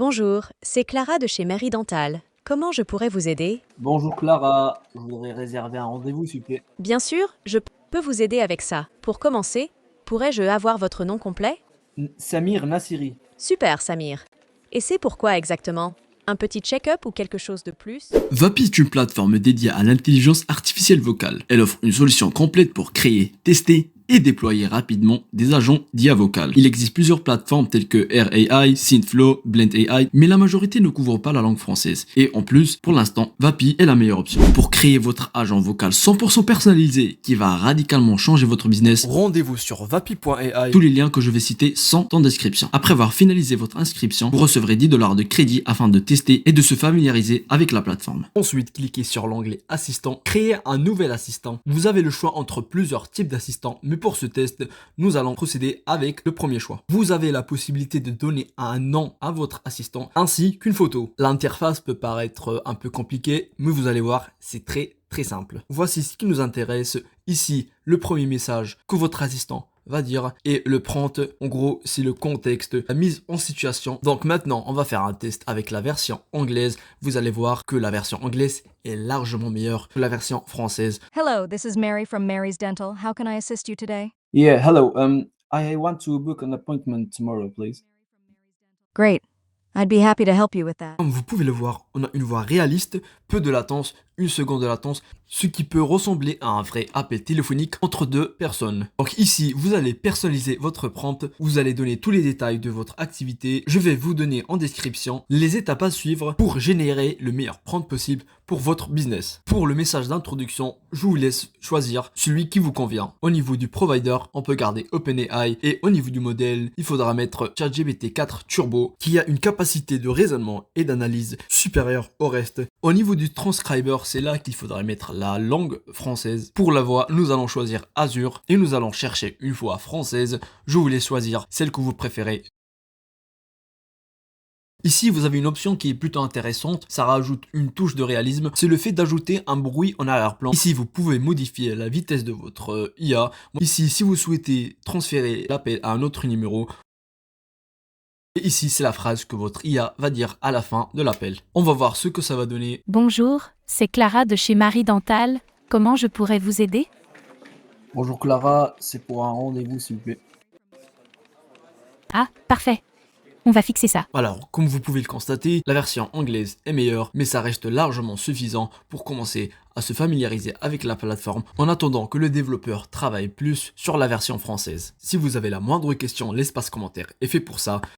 Bonjour, c'est Clara de chez Mairie Dental. Comment je pourrais vous aider? Bonjour Clara, je voudrais réserver un rendez-vous s'il vous plaît. Bien sûr, je peux vous aider avec ça. Pour commencer, pourrais-je avoir votre nom complet? Samir Nassiri. Super, Samir. Et c'est pourquoi exactement? Un petit check-up ou quelque chose de plus? Vapi est une plateforme dédiée à l'intelligence artificielle vocale. Elle offre une solution complète pour créer, tester et déployer rapidement des agents d'IA vocale. Il existe plusieurs plateformes telles que RAI, Synthflow, Blend AI, mais la majorité ne couvre pas la langue française. Et en plus, pour l'instant, Vapi est la meilleure option. Pour créer votre agent vocal 100% personnalisé qui va radicalement changer votre business, Rendez-vous sur vapi.ai. tous les liens que je vais citer sont en description. Après avoir finalisé votre inscription, vous recevrez 10 $ de crédit afin de tester et de se familiariser avec la plateforme. Ensuite, cliquez sur l'onglet Assistant, créer un nouvel assistant. Vous avez le choix entre plusieurs types d'assistants, mais pour ce test, nous allons procéder avec le premier choix. Vous avez la possibilité de donner un nom à votre assistant ainsi qu'une photo. L'interface peut paraître un peu compliquée, mais vous allez voir, c'est très simple. Voici ce qui nous intéresse. Ici, le premier message que votre assistant va dire et le prompt, en gros, c'est le contexte, la mise en situation. Donc maintenant, on va faire un test avec la version anglaise. Vous allez voir que la version anglaise est largement meilleure que la version française. Hello, this is Mary from Mary's Dental. How can I assist you today? Yeah, hello. I want to book an appointment tomorrow, please. Great. I'd be happy to help you with that. Comme vous pouvez le voir, on a une voix réaliste, peu de latence, 1 seconde de latence, ce qui peut ressembler à un vrai appel téléphonique entre deux personnes. Donc ici, vous allez personnaliser votre prompt, vous allez donner tous les détails de votre activité. Je vais vous donner en description les étapes à suivre pour générer le meilleur prompt possible pour votre business. Pour le message d'introduction, je vous laisse choisir celui qui vous convient. Au niveau du provider, on peut garder OpenAI et au niveau du modèle, il faudra mettre ChatGPT 4 Turbo qui a une capacité de raisonnement et d'analyse supérieure au reste. Au niveau du transcriber, c'est là qu'il faudra mettre la langue française. Pour la voix, nous allons choisir Azure et nous allons chercher une voix française. Je vous laisse choisir celle que vous préférez. Ici, vous avez une option qui est plutôt intéressante, ça rajoute une touche de réalisme, c'est le fait d'ajouter un bruit en arrière-plan. Ici, vous pouvez modifier la vitesse de votre IA. Ici, si vous souhaitez transférer l'appel à un autre numéro, et ici, c'est la phrase que votre IA va dire à la fin de l'appel. On va voir ce que ça va donner. Bonjour, c'est Clara de chez Marie Dental. Comment je pourrais vous aider? Bonjour Clara, c'est pour un rendez-vous s'il vous plaît. Ah, parfait. On va fixer ça. Alors, comme vous pouvez le constater, la version anglaise est meilleure, mais ça reste largement suffisant pour commencer à se familiariser avec la plateforme en attendant que le développeur travaille plus sur la version française. Si vous avez la moindre question, l'espace commentaire est fait pour ça.